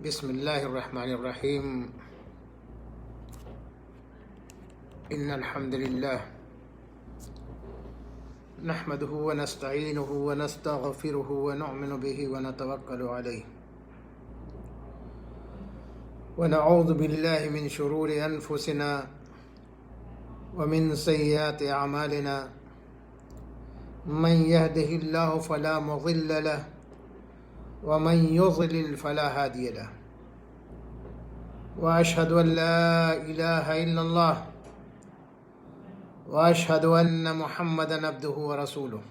بسم الله الرحمن الرحيم. إن الحمد لله نحمده ونستعينه ونستغفره ونؤمن به ونتوكل عليه ونعوذ بالله من شرور أنفسنا ومن سيئات أعمالنا. من يهده الله فلا مضل له ومن يضلل فلا هادي له. وأشهد أن لا إله إلا الله وأشهد أن محمدا عبده ورسوله.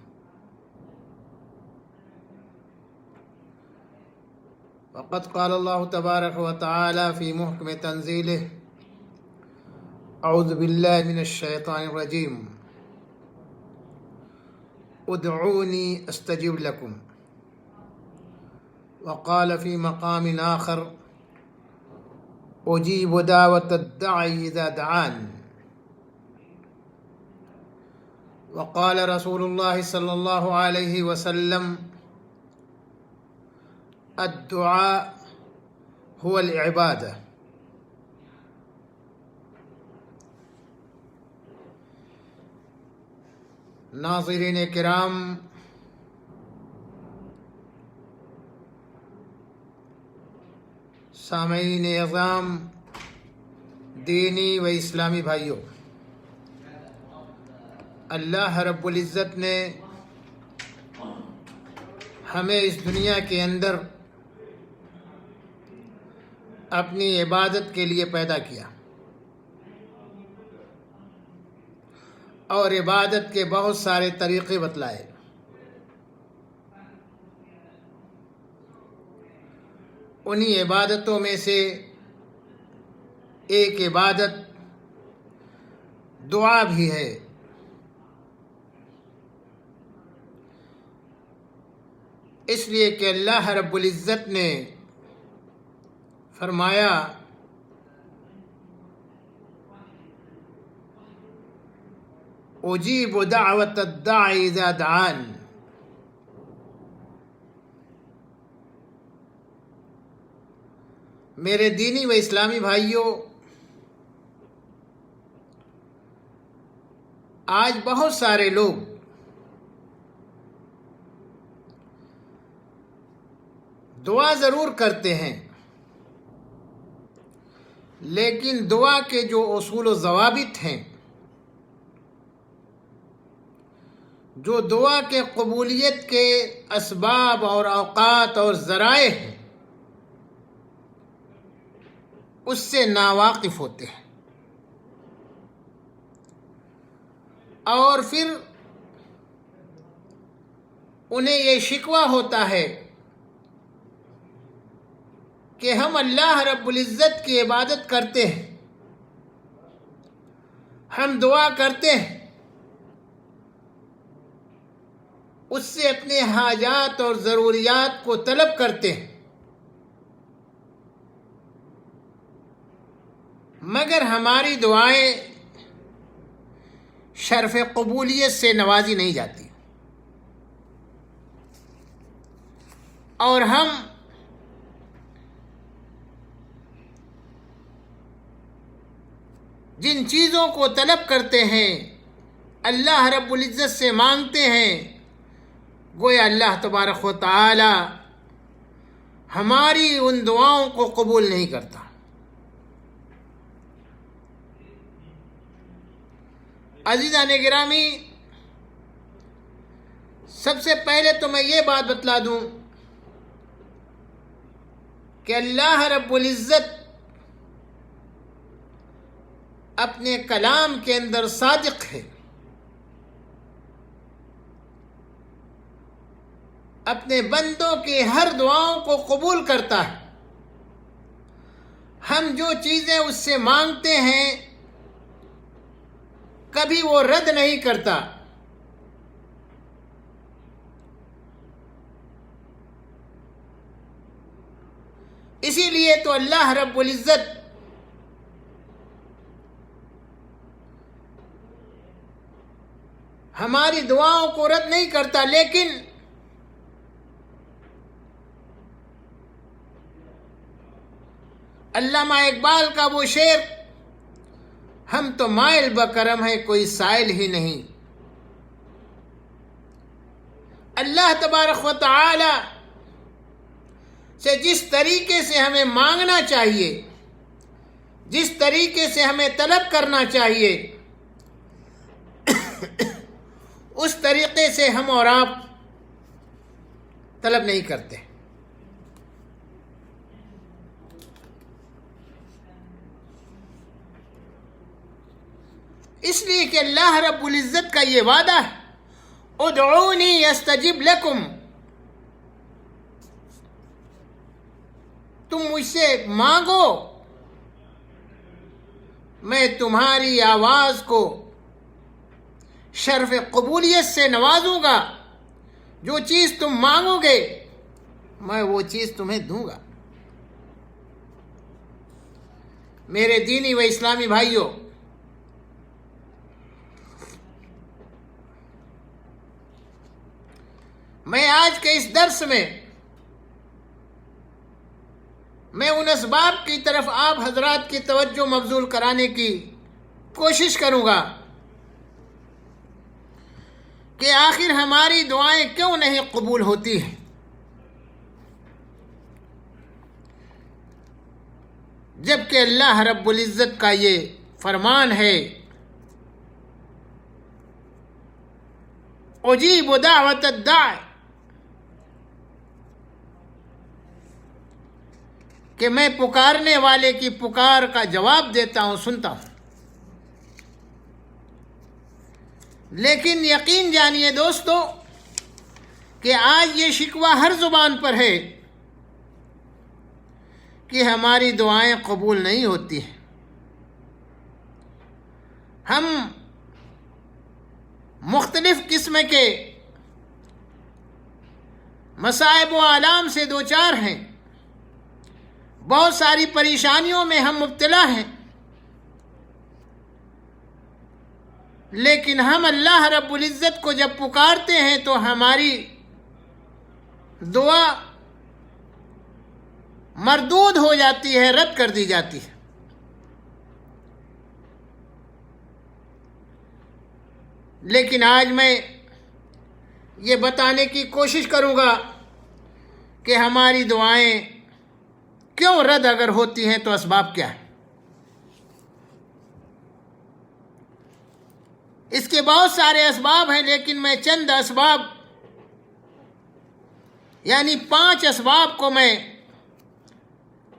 وقد قال الله تبارك وتعالى في محكم تنزيله: أعوذ بالله من الشيطان الرجيم. ادعوني أستجب لكم. وقال في مقام آخر: أجيب دعوة الداعي إذا دعان. وقال رسول الله صلى الله عليه وسلم: الدعاء هو العبادة. ناظرین کرام، سامعین اعظام، دینی و اسلامی بھائیوں، اللہ رب العزت نے ہمیں اس دنیا کے اندر اپنی عبادت کے لیے پیدا کیا اور عبادت کے بہت سارے طریقے بتلائے۔ انہی عبادتوں میں سے ایک عبادت دعا بھی ہے۔ اس لیے کہ اللہ رب العزت نے فرمایا: اجیب دعوت الداعی اذا دعان۔ میرے دینی و اسلامی بھائیوں، آج بہت سارے لوگ دعا ضرور کرتے ہیں، لیکن دعا کے جو اصول و ضوابط ہیں، جو دعا کے قبولیت کے اسباب اور اوقات اور ذرائع ہیں، اس سے ناواقف ہوتے ہیں، اور پھر انہیں یہ شکوہ ہوتا ہے کہ ہم اللہ رب العزت کی عبادت کرتے ہیں، ہم دعا کرتے ہیں، اس سے اپنے حاجات اور ضروریات کو طلب کرتے ہیں، مگر ہماری دعائیں شرف قبولیت سے نوازی نہیں جاتی، اور ہم جن چیزوں کو طلب کرتے ہیں، اللہ رب العزت سے مانگتے ہیں، گویا اللہ تبارک و تعالی ہماری ان دعاؤں کو قبول نہیں کرتا۔ عزیزان گرامی، سب سے پہلے تو میں یہ بات بتلا دوں کہ اللہ رب العزت اپنے کلام کے اندر صادق ہے، اپنے بندوں کے ہر دعاؤں کو قبول کرتا ہے۔ ہم جو چیزیں اس سے مانگتے ہیں کبھی وہ رد نہیں کرتا۔ اسی لیے تو اللہ رب العزت ہماری دعاؤں کو رد نہیں کرتا، لیکن علامہ اقبال کا وہ شعر، ہم تو مائل بکرم ہے کوئی سائل ہی نہیں۔ اللہ تبارک و تعالی سے جس طریقے سے ہمیں مانگنا چاہیے، جس طریقے سے ہمیں طلب کرنا چاہیے، اس طریقے سے ہم اور آپ طلب نہیں کرتے۔ اس لیے کہ اللہ رب العزت کا یہ وعدہ ہے، ادعونی استجب لکم، تم مجھ سے مانگو، میں تمہاری آواز کو شرف قبولیت سے نوازوں گا، جو چیز تم مانگو گے میں وہ چیز تمہیں دوں گا۔ میرے دینی و اسلامی بھائیوں، میں آج کے اس درس میں ان اسباب کی طرف آپ حضرات کی توجہ مبذول کرانے کی کوشش کروں گا کہ آخر ہماری دعائیں کیوں نہیں قبول ہوتی ہیں، جبکہ اللہ رب العزت کا یہ فرمان ہے، اجیب دعوت الداع، کہ میں پکارنے والے کی پکار کا جواب دیتا ہوں، سنتا ہوں۔ لیکن یقین جانیے دوستو کہ آج یہ شکوہ ہر زبان پر ہے کہ ہماری دعائیں قبول نہیں ہوتی ہیں۔ ہم مختلف قسم کے مصائب و آلام سے دوچار ہیں، بہت ساری پریشانیوں میں ہم مبتلا ہیں، لیکن ہم اللہ رب العزت کو جب پکارتے ہیں تو ہماری دعا مردود ہو جاتی ہے، رد کر دی جاتی ہے۔ لیکن آج میں یہ بتانے کی کوشش کروں گا کہ ہماری دعائیں کیوں رد اگر ہوتی ہیں تو اسباب کیا ہیں۔ اس کے بہت سارے اسباب ہیں، لیکن میں چند اسباب یعنی 5 اسباب کو میں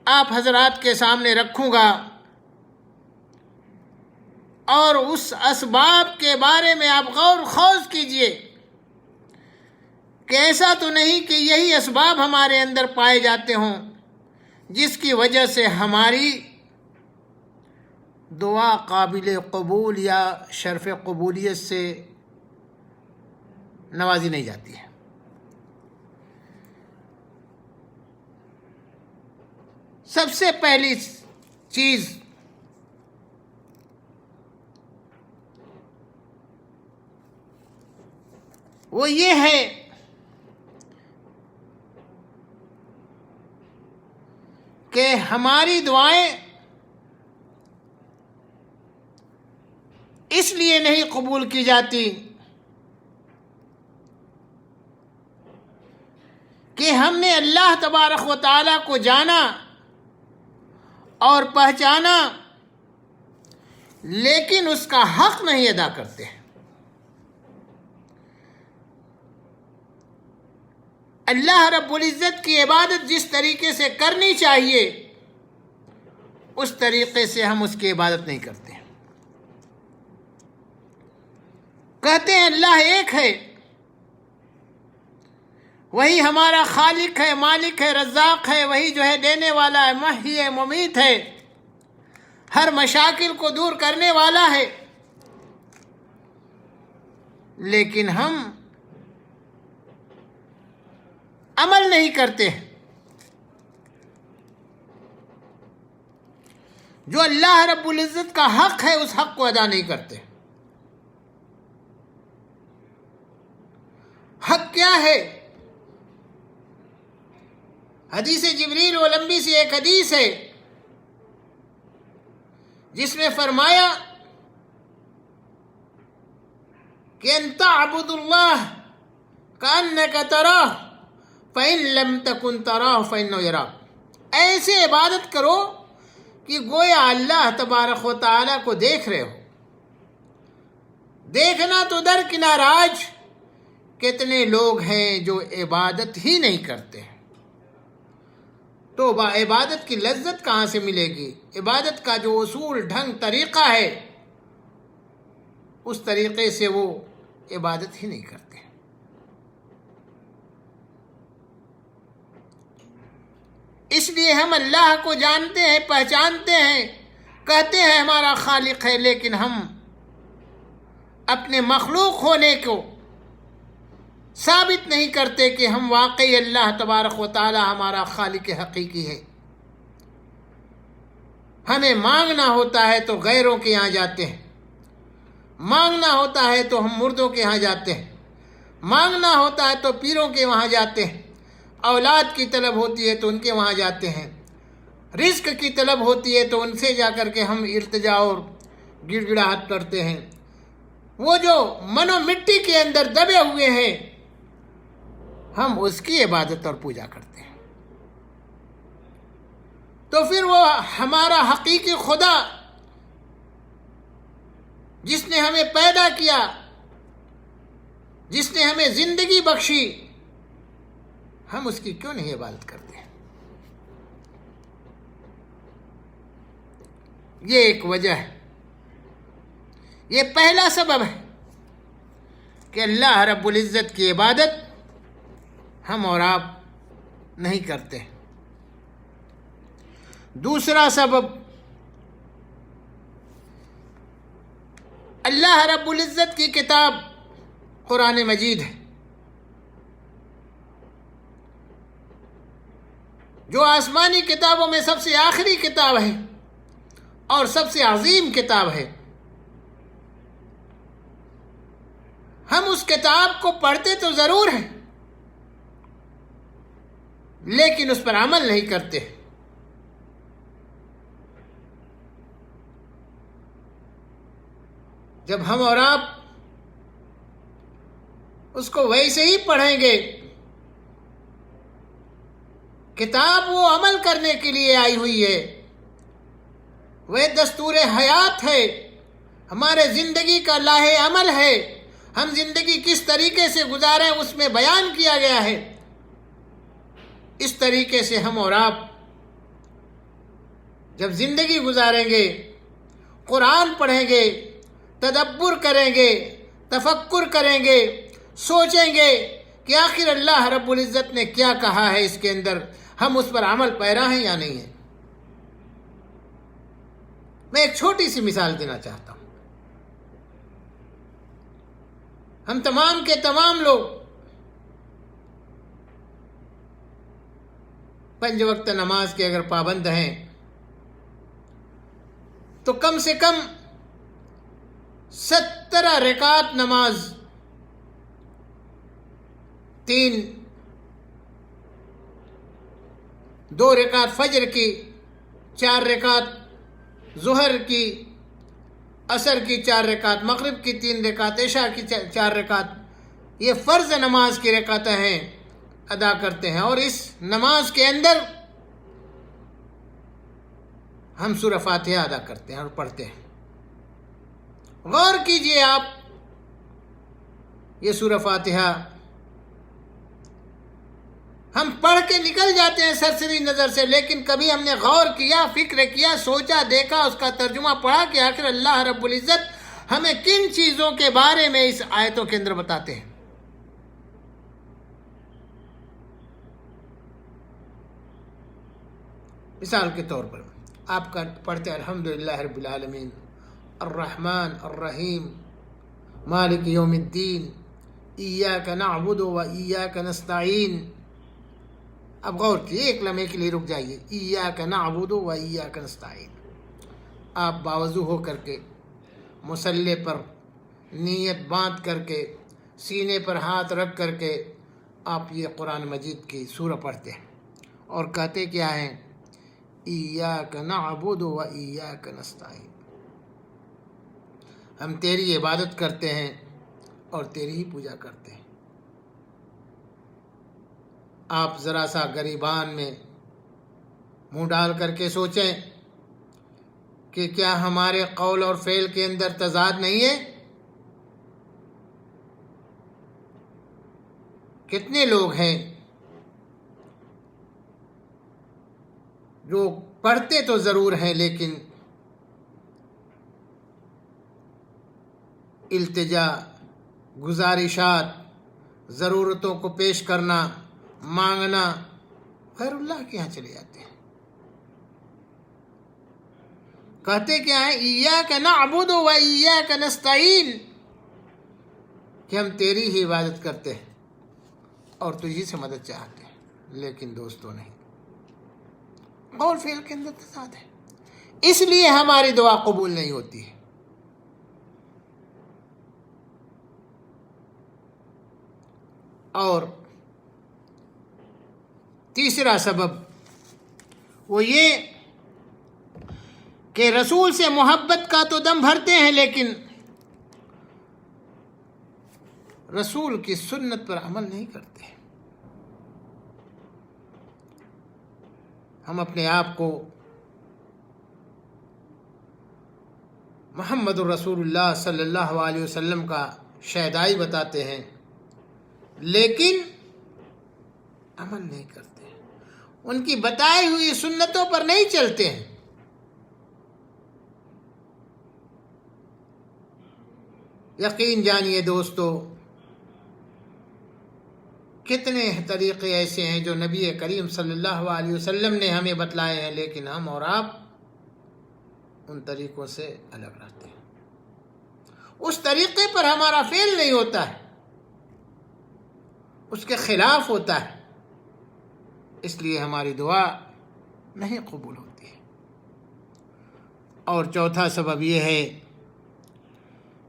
آپ حضرات کے سامنے رکھوں گا، اور اس اسباب کے بارے میں آپ غور و خوض کیجئے کہ ایسا تو نہیں کہ یہی اسباب ہمارے اندر پائے جاتے ہوں جس کی وجہ سے ہماری دعا قابل قبول یا شرف قبولیت سے نوازی نہیں جاتی ہے۔ سب سے پہلی چیز وہ یہ ہے کہ ہماری دعائیں اس لیے نہیں قبول کی جاتی کہ ہم نے اللہ تبارک و تعالیٰ کو جانا اور پہچانا، لیکن اس کا حق نہیں ادا کرتے ہیں۔ اللہ رب العزت کی عبادت جس طریقے سے کرنی چاہیے اس طریقے سے ہم اس کی عبادت نہیں کرتے۔ کہتے ہیں اللہ ایک ہے، وہی ہمارا خالق ہے، مالک ہے، رزاق ہے، وہی جو ہے دینے والا ہے، محیی ہے، ممیت ہے، ہر مشاکل کو دور کرنے والا ہے، لیکن ہم عمل نہیں کرتے، جو اللہ رب العزت کا حق ہے اس حق کو ادا نہیں کرتے۔ حق کیا ہے؟ حدیث جبریل و لمبی سی ایک حدیث ہے جس میں فرمایا کہ ان تعبد اللہ کأنک تراہ فإن لم تکن تراہ فإنہ یراک، ایسے عبادت کرو کہ گویا اللہ تبارک و تعالیٰ کو دیکھ رہے ہو۔ دیکھنا تو درکنار، آج کتنے لوگ ہیں جو عبادت ہی نہیں کرتے، تو عبادت کی لذت کہاں سے ملے گی؟ عبادت کا جو اصول، ڈھنگ، طریقہ ہے، اس طریقے سے وہ عبادت ہی نہیں کرتے۔ اس لیے ہم اللہ کو جانتے ہیں، پہچانتے ہیں، کہتے ہیں ہمارا خالق ہے، لیکن ہم اپنے مخلوق ہونے کو ثابت نہیں کرتے کہ ہم واقعی اللہ تبارک و تعالی ہمارا خالق حقیقی ہے۔ ہمیں مانگنا ہوتا ہے تو غیروں کے یہاں جاتے ہیں، مانگنا ہوتا ہے تو ہم مردوں کے یہاں جاتے ہیں، مانگنا ہوتا ہے تو پیروں کے وہاں جاتے ہیں، اولاد کی طلب ہوتی ہے تو ان کے وہاں جاتے ہیں، رزق کی طلب ہوتی ہے تو ان سے جا کر کے ہم التجا اور گڑ گڑاہٹ کرتے ہیں۔ وہ جو من و مٹی کے اندر دبے ہوئے ہیں، ہم اس کی عبادت اور پوجا کرتے ہیں۔ تو پھر وہ ہمارا حقیقی خدا جس نے ہمیں پیدا کیا، جس نے ہمیں زندگی بخشی، ہم اس کی کیوں نہیں عبادت کرتے؟ یہ ایک وجہ ہے، یہ پہلا سبب ہے کہ اللہ رب العزت کی عبادت ہم اور آپ نہیں کرتے۔ دوسرا سبب، اللہ رب العزت کی کتاب قرآن مجید ہے، جو آسمانی کتابوں میں سب سے آخری کتاب ہے اور سب سے عظیم کتاب ہے۔ ہم اس کتاب کو پڑھتے تو ضرور ہیں، لیکن اس پر عمل نہیں کرتے۔ جب ہم اور آپ اس کو ویسے ہی پڑھیں گے، کتاب وہ عمل کرنے کے لیے آئی ہوئی ہے، وہ دستور حیات ہے، ہمارے زندگی کا لاہ عمل ہے، ہم زندگی کس طریقے سے گزاریں اس میں بیان کیا گیا ہے۔ اس طریقے سے ہم اور آپ جب زندگی گزاریں گے، قرآن پڑھیں گے، تدبر کریں گے، تفکر کریں گے، سوچیں گے کہ آخر اللہ رب العزت نے کیا کہا ہے اس کے اندر، ہم اس پر عمل پیرا ہیں یا نہیں ہیں۔ میں ایک چھوٹی سی مثال دینا چاہتا ہوں۔ ہم تمام کے تمام لوگ 5 وقت نماز کے اگر پابند ہیں تو کم سے کم 17 رکعت نماز، 2 رکعت فجر کی، 4 رکعت ظہر کی، عصر کی 4 رکعت، مغرب کی 3 رکعت، عشاء کی 4 رکعت، یہ فرض نماز کی رکعتیں ہیں، ادا کرتے ہیں۔ اور اس نماز کے اندر ہم سورہ فاتحہ ادا کرتے ہیں اور پڑھتے ہیں۔ غور کیجئے آپ، یہ سورہ فاتحہ ہم پڑھ کے نکل جاتے ہیں سرسری نظر سے، لیکن کبھی ہم نے غور کیا، فکر کیا، سوچا، دیکھا، اس کا ترجمہ پڑھا کہ آخر اللہ رب العزت ہمیں کن چیزوں کے بارے میں اس آیتوں کے اندر بتاتے ہیں؟ مثال کے طور پر آپ کا پڑھتے ہیں الحمدللہ رب العالمین، الرحمن الرحیم، مالک یوم الدین، ایاک نعبد و ایاک نستعین۔ اب غور کیجیے، ایک لمحے کے لیے رک جائیے، ایاک نعبد و ایاک نستعین۔ آپ باوضو ہو کر کے مصلی پر نیت باندھ کر کے سینے پر ہاتھ رکھ کر کے آپ یہ قرآن مجید کی سورہ پڑھتے ہیں اور کہتے کیا ہیں؟ ایاک نعبد و ایاک نستعین۔ ہم تیری عبادت کرتے ہیں اور تیری ہی پوجا کرتے ہیں۔ آپ ذرا سا گریبان میں منہ ڈال کر کے سوچیں کہ کیا ہمارے قول اور فعل کے اندر تضاد نہیں ہے؟ کتنے لوگ ہیں جو پڑھتے تو ضرور ہیں لیکن التجا، گزارشات، ضرورتوں کو پیش کرنا، مانگنا غیر اللہ کے یہاں چلے جاتے ہیں۔ کہتے کیا ہیں؟ ایاک نعبد و ایاک نستعین، کہ ہم تیری ہی عبادت کرتے ہیں اور تجھی سے مدد چاہتے ہیں، لیکن دوستو نہیں، قول فعل کے اندر تضاد ہے، اس لیے ہماری دعا قبول نہیں ہوتی ہے۔ اور تیسرا سبب وہ یہ کہ رسول سے محبت کا تو دم بھرتے ہیں لیکن رسول کی سنت پر عمل نہیں کرتے۔ ہم اپنے آپ کو محمد الرسول اللہ صلی اللہ علیہ وسلم کا شہدائی بتاتے ہیں لیکن عمل نہیں کرتے، ان کی بتائی ہوئی سنتوں پر نہیں چلتے ہیں۔ یقین جانیے دوستو، کتنے طریقے ایسے ہیں جو نبی کریم صلی اللہ علیہ وسلم نے ہمیں بتلائے ہیں لیکن ہم اور آپ ان طریقوں سے الگ رہتے ہیں، اس طریقے پر ہمارا فعل نہیں ہوتا ہے، اس کے خلاف ہوتا ہے، اس لیے ہماری دعا نہیں قبول ہوتی ہے۔ اور چوتھا سبب یہ ہے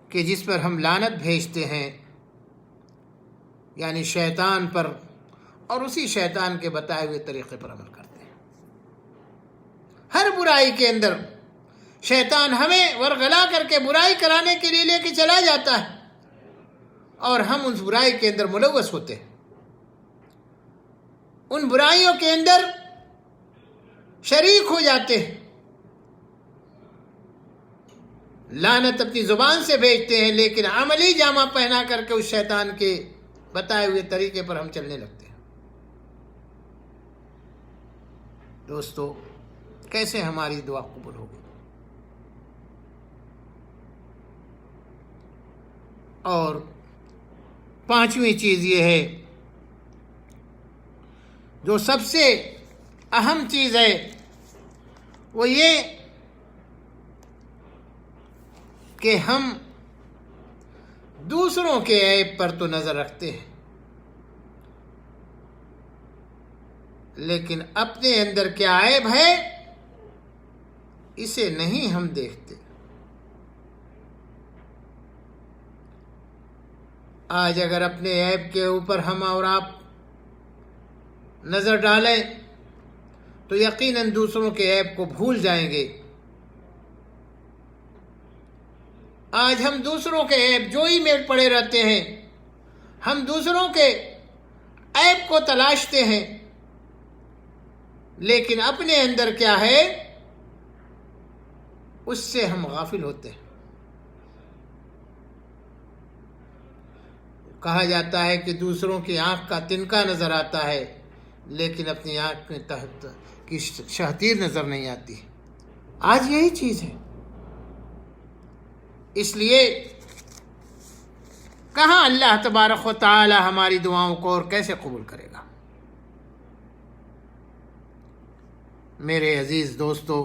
کہ جس پر ہم لعنت بھیجتے ہیں یعنی شیطان پر، اور اسی شیطان کے بتائے ہوئے طریقے پر عمل کرتے ہیں۔ ہر برائی کے اندر شیطان ہمیں ورغلا کر کے برائی کرانے کے لیے لے کے چلا جاتا ہے اور ہم اس برائی کے اندر ملوث ہوتے ہیں، ان برائیوں کے اندر شریک ہو جاتے ہیں، لعنت اپنی زبان سے بھیجتے ہیں لیکن عملی جامہ پہنا کر کے اس شیطان کے بتائے ہوئے طریقے پر ہم چلنے لگتے ہیں۔ دوستو، کیسے ہماری دعا قبول ہوگی؟ اور پانچویں چیز یہ ہے جو سب سے اہم چیز ہے، وہ یہ کہ ہم دوسروں کے عیب پر تو نظر رکھتے ہیں لیکن اپنے اندر کیا عیب ہے اسے نہیں ہم دیکھتے۔ آج اگر اپنے عیب کے اوپر ہم اور آپ نظر ڈالیں تو یقیناً دوسروں کے عیب کو بھول جائیں گے۔ آج ہم دوسروں کے عیب جوئی میں پڑے رہتے ہیں، ہم دوسروں کے عیب کو تلاشتے ہیں لیکن اپنے اندر کیا ہے اس سے ہم غافل ہوتے ہیں۔ کہا جاتا ہے کہ دوسروں کی آنکھ کا تنکا نظر آتا ہے لیکن اپنی آنکھ میں تحت کی شہتیر نظر نہیں آتی۔ آج یہی چیز ہے، اس لیے کہاں اللہ تبارک و تعالی ہماری دعاؤں کو اور کیسے قبول کرے گا؟ میرے عزیز دوستو،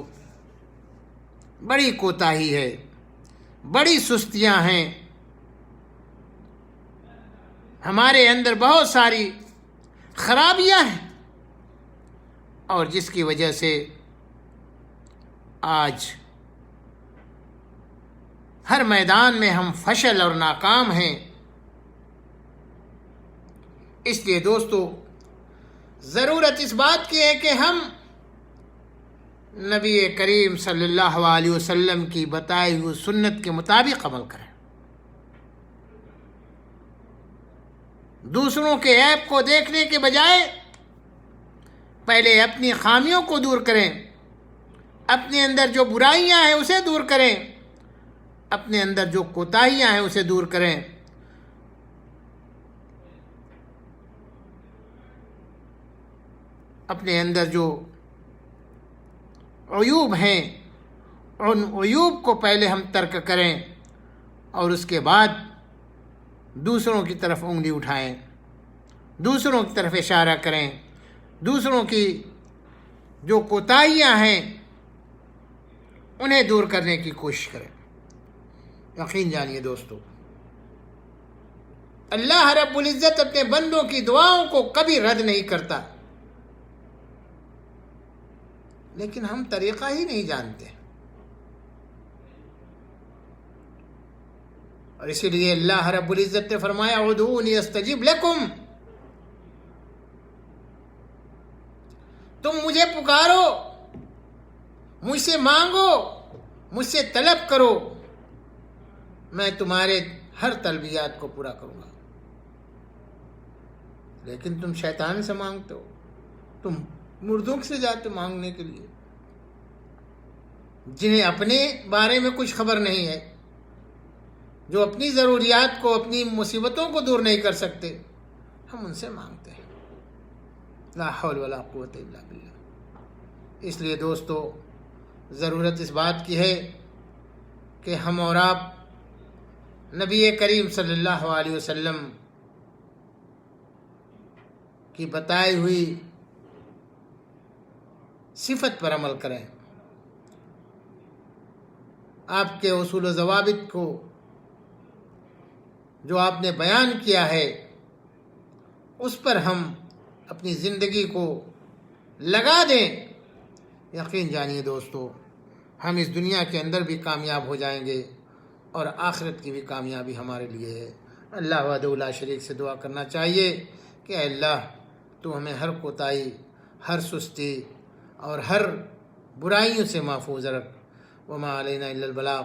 بڑی کوتاہی ہے، بڑی سستیاں ہیں، ہمارے اندر بہت ساری خرابیاں ہیں اور جس کی وجہ سے آج ہر میدان میں ہم فشل اور ناکام ہیں۔ اس لیے دوستو، ضرورت اس بات کی ہے کہ ہم نبی کریم صلی اللہ علیہ وسلم کی بتائی ہوئی سنت کے مطابق عمل کریں، دوسروں کے عیب کو دیکھنے کے بجائے پہلے اپنی خامیوں کو دور کریں، اپنے اندر جو برائیاں ہیں اسے دور کریں، اپنے اندر جو کوتاہیاں ہیں اسے دور کریں، اپنے اندر جو عیوب ہیں ان عیوب کو پہلے ہم ترک کریں اور اس کے بعد دوسروں کی طرف انگلی اٹھائیں، دوسروں کی طرف اشارہ کریں، دوسروں کی جو کوتاہیاں ہیں انہیں دور کرنے کی کوشش کریں۔ یقین جانیے دوستو، اللہ رب العزت اپنے بندوں کی دعاؤں کو کبھی رد نہیں کرتا، لیکن ہم طریقہ ہی نہیں جانتے، اور اسی لیے اللہ رب العزت نے فرمایا ادعونی استجب لکم، تم مجھے پکارو، مجھ سے مانگو، مجھ سے طلب کرو، میں تمہارے ہر طلبیات کو پورا کروں گا۔ لیکن تم شیطان سے مانگتے ہو، تم مردوں سے جاتے مانگنے کے لیے، جنہیں اپنے بارے میں کچھ خبر نہیں ہے، جو اپنی ضروریات کو، اپنی مصیبتوں کو دور نہیں کر سکتے، ہم ان سے مانگتے ہیں۔ لا حول ولا قوت الا باللہ۔ اس لیے دوستو، ضرورت اس بات کی ہے کہ ہم اور آپ نبی کریم صلی اللہ علیہ وسلم کی بتائی ہوئی صفت پر عمل کریں، آپ کے اصول و ضوابط کو جو آپ نے بیان کیا ہے اس پر ہم اپنی زندگی کو لگا دیں۔ یقین جانیے دوستو، ہم اس دنیا کے اندر بھی کامیاب ہو جائیں گے اور آخرت کی بھی کامیابی ہمارے لیے ہے۔ اللہ وحدہ لا شریک سے دعا کرنا چاہیے کہ اے اللہ تو ہمیں ہر کوتاہی، ہر سستی اور ہر برائیوں سے محفوظ رکھ۔ وما علینا الا البلاغ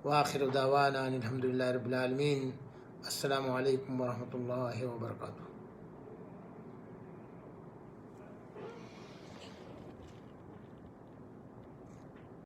وآخر دعوانا ان الحمد للہ رب العالمین۔ السلام علیکم ورحمۃ اللہ وبرکاتہ۔